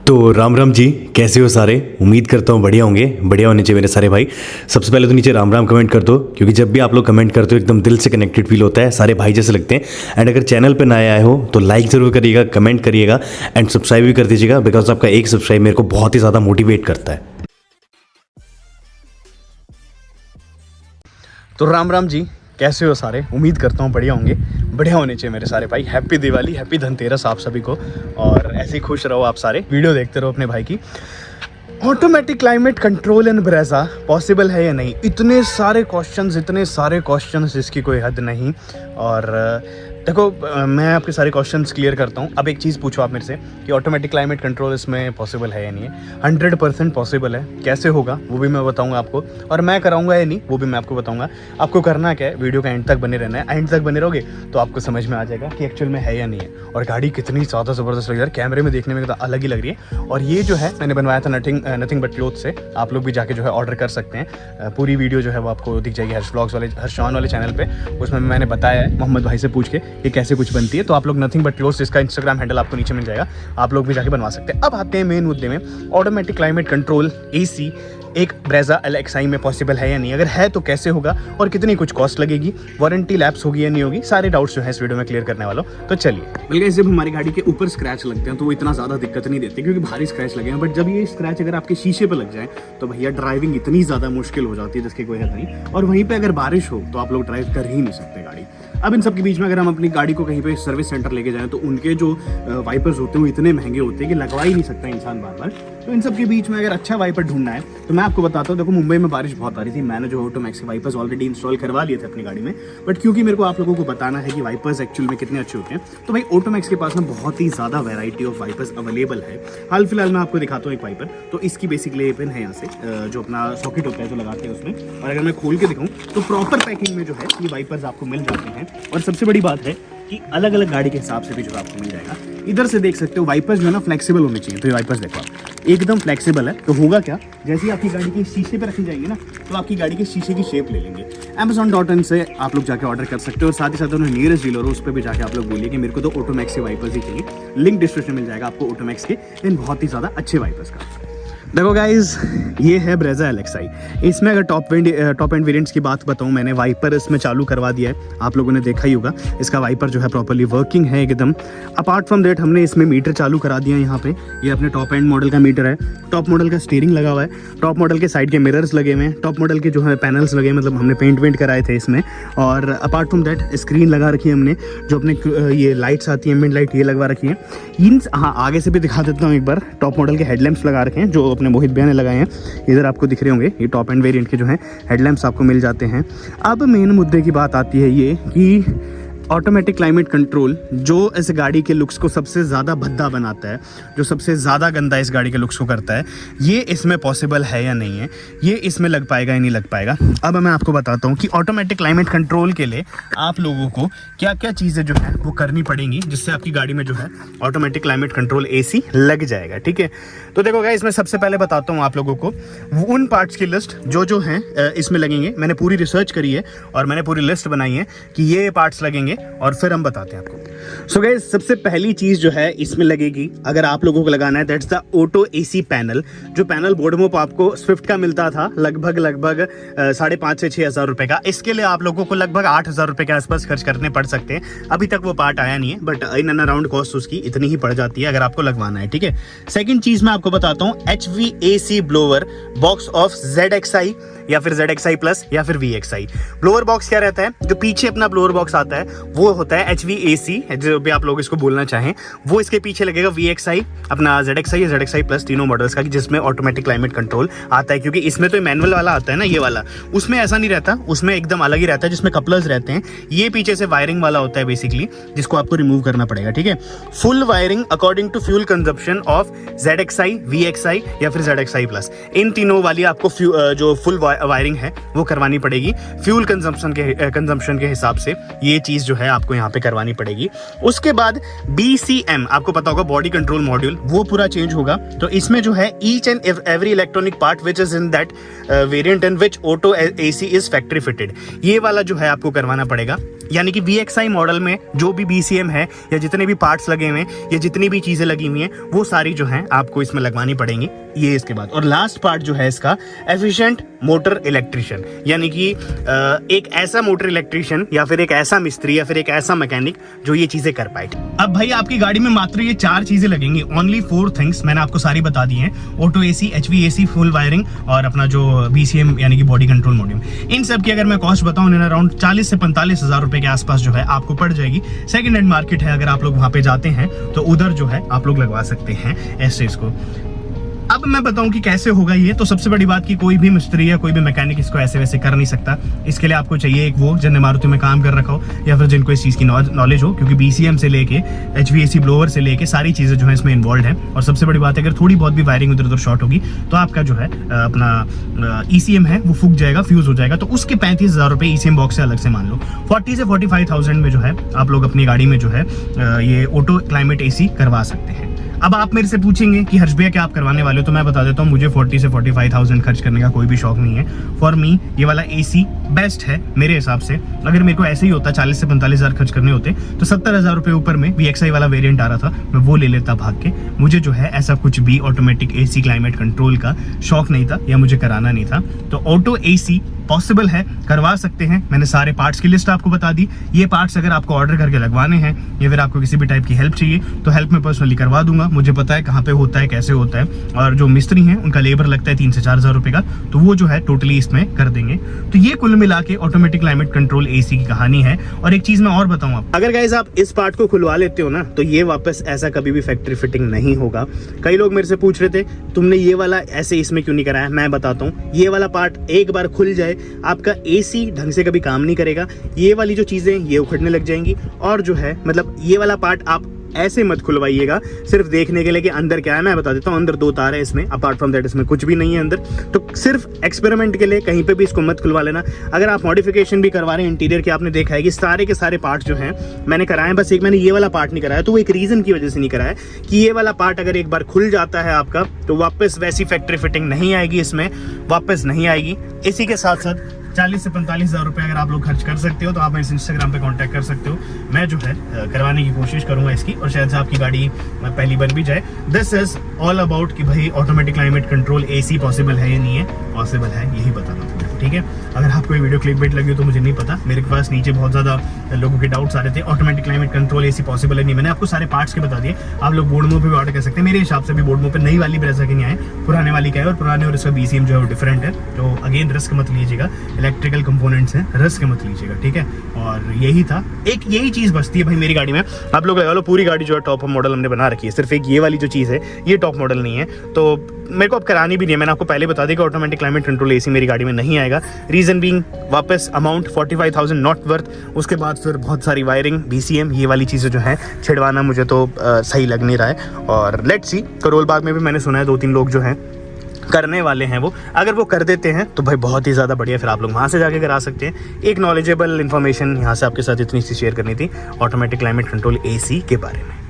तो राम राम जी, कैसे हो सारे। उम्मीद करता हूँ बढ़िया होंगे। बढ़िया होने चाहिए मेरे सारे भाई। सबसे पहले तो नीचे राम राम कमेंट कर दो, क्योंकि जब भी आप लोग कमेंट करते हो एकदम दिल से कनेक्टेड फील होता है, सारे भाई जैसे लगते हैं। एंड अगर चैनल पे नए आए हो तो लाइक ज़रूर करिएगा, कमेंट करिएगा एंड सब्सक्राइब भी कर दीजिएगा, बिकॉज आपका एक सब्सक्राइब मेरे को बहुत ही ज़्यादा मोटिवेट करता है। तो राम राम जी, कैसे हो सारे। उम्मीद करता हूँ बढ़िया होंगे। बढ़िया होने चाहिए मेरे सारे भाई। हैप्पी दिवाली, हैप्पी धनतेरस आप सभी को। और ऐसे ही खुश रहो आप सारे, वीडियो देखते रहो अपने भाई की। ऑटोमेटिक क्लाइमेट कंट्रोल इन ब्रेजा पॉसिबल है या नहीं, इतने सारे क्वेश्चंस इसकी कोई हद नहीं। और देखो, मैं आपके सारे क्वेश्चंस क्लियर करता हूँ। अब एक चीज़ पूछो आप मेरे से कि ऑटोमेटिक क्लाइमेट कंट्रोल इसमें पॉसिबल है या नहीं है। 100% पॉसिबल है। कैसे होगा वो भी मैं बताऊँगा आपको, और मैं कराऊंगा या नहीं वो भी मैं आपको बताऊँगा। आपको करना क्या है, वीडियो का एंड तक बने रहना है। एंड तक बने रहोगे तो आपको समझ में आ जाएगा कि एक्चुअल में है या नहीं है। और गाड़ी कितनी ज़्यादा ज़बरदस्त लग रही है, कैमरे में देखने में तो अलग ही लग रही है। और ये जो है मैंने बनवाया था नथिंग बट क्लोथ से। आप लोग भी जाके जो है ऑर्डर कर सकते हैं। पूरी वीडियो जो है वो आपको दिख जाएगी हर्ष व्लॉग्स वाले, हर्षान वाले चैनल पे। उसमें मैंने बताया है मोहम्मद भाई से पूछ के कि कैसे कुछ बनती है। तो आप लोग नथिंग बट क्लोथ, इसका इंस्टाग्राम हैंडल आपको नीचे मिल जाएगा, आप लोग भी जाके बनवा सकते हैं। अब आते हैं मेन मुद्दे में, ऑटोमेटिक क्लाइमेट कंट्रोल AC एक ब्रेजा LXi में पॉसिबल है या नहीं। अगर है तो कैसे होगा और कितनी कुछ कॉस्ट लगेगी, वारंटी लैप्स होगी या नहीं होगी, सारे डाउट्स जो है इस वीडियो में क्लियर करने वाला हूं। तो चलिए। बल्कि जब हमारी गाड़ी के ऊपर स्क्रैच लगते हैं तो वो इतना ज़्यादा दिक्कत नहीं देते, क्योंकि भारी स्क्रैच लगे हैं। बट जब ये स्क्रैच अगर आपके शीशे पर लग जाए तो भैया ड्राइविंग इतनी ज़्यादा मुश्किल हो जाती है जिसकी कोई हद नहीं। और वहीं पर अगर बारिश हो तो आप लोग ड्राइव कर ही नहीं सकते गाड़ी। अब इन सब के बीच में अगर हम अपनी गाड़ी को कहीं पे सर्विस सेंटर लेके जाएं तो उनके जो वाइपर्स होते हैं वो इतने महंगे होते हैं कि लगवा ही नहीं सकता इंसान बार बार। तो इन सब के बीच में अगर अच्छा वाइपर ढूंढना है तो मैं आपको बताता हूँ। देखो, मुंबई में बारिश बहुत आ रही थी, मैंने जो ऑटोमैक्स के वाइपर्स ऑलरेडी इंस्टॉल करवा लिए थे अपनी गाड़ी में। बट क्योंकि मेरे को आप लोगों को बताना है कि वाइपर्स एक्चुअल में कितने अच्छे होते हैं, तो भाई ऑटोमैक्स के पास में बहुत ही ज़्यादा वैरायटी ऑफ वाइपर्स अवेलेबल है। हाल फिलहाल मैं आपको दिखाता हूँ एक वाइपर। तो इसकी बेसिकली ये पिन है यहाँ से, जो अपना सॉकेट होता है जो लगाते हैं उसमें। और अगर मैं खोल के दिखाऊँ तो प्रॉपर पैकिंग में जो है ये वाइपर्स आपको मिल जाते हैं। और सबसे बड़ी बात है कि अलग अलग गाड़ी के हिसाब से भी जो आपको मिल जाएगा। इधर से देख सकते हो वाइपर्स जो है ना फ्लेक्सिबल होने चाहिए। तो ये वाइपर्स देखो आप, एकदम फ्लेक्सिबल है। तो होगा क्या, जैसे ही आपकी गाड़ी के शीशे पे रखी जाएंगे ना तो आपकी गाड़ी के शीशे की शेप ले लेंगे। Amazon.in से आप लोग जाके ऑर्डर कर सकते हो। और साथ ही साथ उन्हें नियरेस्ट डीलर हो उस पर भी जाके आप लोग बोलिए कि मेरे को तो ऑटोमैक्स के वाइपर्स ही चाहिए। लिंक डिस्क्रिप्शन मिल जाएगा आपको ऑटोमैक्स के इन बहुत ही ज़्यादा अच्छे वाइपर्स का। देखो गाइज, ये है ब्रेजा LXi। इसमें अगर टॉप एंड वेरिएंट्स की बात बताऊं, मैंने वाइपर इसमें चालू करवा दिया है, आप लोगों ने देखा ही होगा। इसका वाइपर जो है प्रॉपर्ली वर्किंग है एकदम। अपार्ट फ्रॉम दैट हमने इसमें मीटर चालू करा दिया है। यहाँ पे ये अपने टॉप एंड मॉडल का मीटर है। टॉप मॉडल का स्टीयरिंग लगा हुआ है, टॉप मॉडल के साइड के मिरर्स लगे हुए हैं, टॉप मॉडल के जो है पैनल्स लगे हैं, मतलब हमने पेंट कराए थे इसमें। और अपार्ट फ्रॉम दैट स्क्रीन लगा रखी है हमने, जो अपने ये लाइट्स आती है एम्बिएंट लाइट, ये लगवा रखी है। हाँ, आगे से भी दिखा देता हूँ एक बार। टॉप मॉडल के हेडलैम्प्स लगा रखे हैं जो अपने मोहित भैया ने लगाए हैं। इधर आपको दिख रहे होंगे, ये टॉप एंड वेरिएंट के जो हैं हेडलैम्प्स आपको मिल जाते हैं। अब मेन मुद्दे की बात आती है ये कि ऑटोमेटिक क्लाइमेट कंट्रोल जो इस गाड़ी के लुक्स को सबसे ज़्यादा भद्दा बनाता है, जो सबसे ज़्यादा गंदा इस गाड़ी के लुक्स को करता है, ये इसमें पॉसिबल है या नहीं है, ये इसमें लग पाएगा या नहीं लग पाएगा। अब मैं आपको बताता हूँ कि ऑटोमेटिक क्लाइमेट कंट्रोल के लिए आप लोगों को क्या क्या चीज़ें जो है वो करनी पड़ेंगी, जिससे आपकी गाड़ी में जो है ऑटोमेटिक क्लाइमेट कंट्रोल AC लग जाएगा। ठीक है, तो देखो गाइस, इसमें सबसे पहले बताता हूँ आप लोगों को उन पार्ट्स की लिस्ट जो हैं इसमें लगेंगे। मैंने पूरी रिसर्च करी है और मैंने पूरी लिस्ट बनाई है कि ये पार्ट्स लगेंगे, और फिर हम बताते हैं आपको। सो गाइस, सबसे पहली चीज जो है इसमें लगेगी, अगर आप लोगों को लगाना है, that's the auto AC panel. जो पैनल बोडमोप आपको स्विफ्ट का मिलता था लगभग 5,500 से 6,000 रुपए का, इसके लिए आप लोगों को लगभग 8,000 रुपए के आसपास खर्च करने पड़ सकते हैं। अभी तक वो पार्ट आया नहीं है, but in and around cost उसकी इतनी ही पड़ जाती है अगर आपको लगवाना है। ठीक है, सेकंड चीज मैं आपको बताता हूँ, HVAC blower box of ZXi या फिर ZXi प्लस या फिर VXi। ब्लोअर बॉक्स क्या रहता है, जो पीछे अपना ब्लोअर बॉक्स आता है वो होता है HVAC, जो भी आप लोग इसको बोलना चाहें। वो इसके पीछे लगेगा VXi, अपना ZXi या ZXi प्लस, तीनों मॉडल्स का, जिसमें ऑटोमेटिक क्लाइमेट कंट्रोल आता है। क्योंकि इसमें तो मैनुअल वाला आता है ना, ये वाला, उसमें ऐसा नहीं रहता, उसमें एकदम अलग ही रहता है, जिसमें कपलर्स रहते हैं। ये पीछे से वायरिंग वाला होता है बेसिकली, जिसको आपको रिमूव करना पड़ेगा। ठीक है, full wiring according to fuel consumption of ZXi, VXi या फिर ZXi प्लस, इन तीनों वाली आपको जो फुल वायरिंग है वो करवानी पड़ेगी फ्यूल कंजम्पशन के हिसाब से। ये चीज़ जो है है आपको यहाँ पे करवानी पड़ेगी। उसके बाद BCM, आपको पता होगा बॉडी कंट्रोल मॉड्यूल, वो पूरा चेंज होगा। तो इसमें जो है each and every electronic part which is in that variant and which auto AC is factory fitted, ये वाला जो है आपको करवाना पड़ेगा। यानी कि VXI मॉडल में जो भी BCM है या जितने भी पार्ट्स लगे हुए हैं या जितनी भी चीज़ें लगी हुई हैं वो सारी जो हैं आपको इसमें लगवानी पड़ेंगी। ये इसके बाद और लास्ट पार्ट जो है इसका एफिशिएंट मोटर इलेक्ट्रिशियन, यानी कि एक ऐसा मोटर इलेक्ट्रिशियन या फिर एक ऐसा मिस्त्री या फिर एक ऐसा मैकेनिक जो ये चीज़ें कर पाए। अब भाई आपकी गाड़ी में मात्र ये 4 चीज़ें लगेंगी, ओनली 4 थिंग्स, मैंने आपको सारी बता दी हैं। Auto AC, HVAC, full wiring और अपना जो BCM यानी कि बॉडी कंट्रोल मॉड्यूल। इन सब की अगर मैं कॉस्ट बताऊँ अराउंड 40 से 45 हज़ार रुपए के आसपास जो है आपको पड़ जाएगी। सेकंड हैंड मार्केट है, अगर आप लोग वहाँ पे जाते हैं तो उधर जो है आप लोग लगवा सकते हैं ऐसे इसको। अब मैं बताऊं कि कैसे होगा ये, तो सबसे बड़ी बात कि कोई भी मिस्त्री या कोई भी मैकेनिक इसको ऐसे वैसे कर नहीं सकता। इसके लिए आपको चाहिए एक वो जिन्हें मारुति में काम कर रखा हो या फिर जिनको इस चीज़ की नॉलेज हो, क्योंकि BCM से लेके HVAC ब्लोअर से लेके सारी चीज़ें जो है इसमें इन्वॉल्व है। और सबसे बड़ी बात है अगर थोड़ी बहुत भी वायरिंग उधर उधर शॉर्ट होगी तो आपका जो है अपना ECM है वो फूक जाएगा, फ्यूज हो जाएगा। तो उसके 35,000 रुपये ECM बॉक्स से अलग से मान लो। 40 से 45,000 में जो है आप लोग अपनी गाड़ी में जो है ये ऑटो क्लाइमेट AC करवा सकते हैं। अब आप मेरे से पूछेंगे कि हर्ष भैया क्या आप करवाने वाले हो, तो मैं बता देता हूँ मुझे 40 से 45,000 खर्च करने का कोई भी शौक नहीं है। फॉर मी ये वाला AC बेस्ट है मेरे हिसाब से। अगर मेरे को ऐसे ही होता 40 से 45,000 खर्च करने होते तो 70,000 रुपये ऊपर में VXI वाला वेरिएंट आ रहा था, मैं वो ले लेता भाग के। मुझे जो है ऐसा कुछ भी ऑटोमेटिक AC क्लाइमेट कंट्रोल का शौक नहीं था या मुझे कराना नहीं था। तो ऑटो AC पॉसिबल है, करवा सकते हैं। मैंने सारे पार्ट्स की लिस्ट आपको बता दी। ये पार्ट्स अगर आपको ऑर्डर करके लगवाने हैं या फिर आपको किसी भी टाइप की हेल्प चाहिए तो हेल्प मैं पर्सनली करवा दूंगा। मुझे पता है कहाँ पे होता है, कैसे होता है, और जो मिस्त्री हैं उनका लेबर लगता है 3 से 4 हज़ार रुपये का, तो वो जो है टोटली इसमें कर देंगे। तो ये कुल मिला के ऑटोमेटिक क्लाइमेट कंट्रोल AC की कहानी है। और एक चीज मैं और बताऊं, आप अगर गाइस आप इस पार्ट को खुलवा लेते हो ना तो ये वापस ऐसा कभी भी फैक्ट्री फिटिंग नहीं होगा। कई लोग मेरे से पूछ रहे थे तुमने ये वाला ऐसे इसमें क्यों नहीं कराया, मैं बताता हूँ। ये वाला पार्ट एक बार खुल जाए आपका AC ढंग से कभी काम नहीं करेगा। ये वाली जो चीजें ये उखड़ने लग जाएंगी। और जो है मतलब ये वाला पार्ट आप ऐसे मत खुलवाइएगा सिर्फ देखने के लिए कि अंदर क्या है। मैं बता देता हूँ अंदर 2 तार है इसमें, अपार्ट फ्रॉम दैट इसमें कुछ भी नहीं है अंदर। तो सिर्फ एक्सपेरिमेंट के लिए कहीं पे भी इसको मत खुलवा लेना। अगर आप मॉडिफिकेशन भी करवा रहे हैं इंटीरियर के, आपने देखा है कि सारे के सारे पार्ट जो हैं मैंने कराए हैं, बस एक मैंने ये वाला पार्ट नहीं कराया। तो वो एक रीजन की वजह से नहीं कराया कि ये वाला पार्ट अगर एक बार खुल जाता है आपका तो वापस वैसी फैक्ट्री फिटिंग नहीं आएगी, इसमें वापस नहीं आएगी। इसी के साथ साथ 40 से 45,000 रुपये अगर आप लोग खर्च कर सकते हो तो आप मेरे इंस्टाग्राम पे कांटेक्ट कर सकते हो। मैं जो है करवाने की कोशिश करूंगा इसकी, और शायद से आपकी गाड़ी पहली बन भी जाए। दिस इज ऑल अबाउट कि भाई automatic climate control AC possible है या नहीं है। पॉसिबल है, यही बताना था, ठीक है। अगर आपको ये वीडियो क्लिकबेट लगी हो तो मुझे नहीं पता, मेरे पास नीचे बहुत ज़्यादा लोगों के डाउट्स आ रहे थे automatic climate control AC possible है नहीं। मैंने आपको सारे पार्ट्स के बता दिए। आप लोग बोर्ड मोड पे भी ऑर्डर कर सकते हैं। मेरे हिसाब से भी बोर्ड मोड पे नई वाली ब्रेजा के नहीं आए, पुराने वाली का है, और पुराने और इसका BCM जो है वो डिफरेंट है। तो अगेन रिस्क मत लीजिएगा, इलेक्ट्रिकल कंपोनेंट्स हैं, रिस्क मत लीजिएगा, ठीक है। और यही था, एक यही चीज़ बचती है भाई मेरी गाड़ी में। आप लोग लगा लो पूरी गाड़ी जो है टॉप मॉडल हमने बना रखी है, सिर्फ एक ये वाली जो चीज़ है ये टॉप मॉडल नहीं है। तो मेरे को अब करानी भी नहीं है। मैंने आपको पहले बता दिया कि ऑटोमेटिक क्लाइमेट कंट्रोल AC मेरी गाड़ी में नहीं आएगा। रीज़न बीइंग वापस अमाउंट 45,000 नॉट वर्थ। उसके बाद फिर बहुत सारी वायरिंग, BCM, ये वाली चीज़ें जो हैं छिड़वाना मुझे तो सही लग नहीं रहा है। और लेट्स सी, करोल बाग में भी मैंने सुना है 2-3 लोग जो हैं करने वाले हैं वो, अगर वो कर देते हैं तो भाई बहुत ही ज़्यादा बढ़िया। फिर आप लोग वहाँ से जाके करा सकते हैं। एक नॉलेजेबल इन्फॉर्मेशन यहाँ से आपके साथ इतनी सी शेयर करनी थी ऑटोमेटिक क्लाइमेट कंट्रोल AC के बारे में।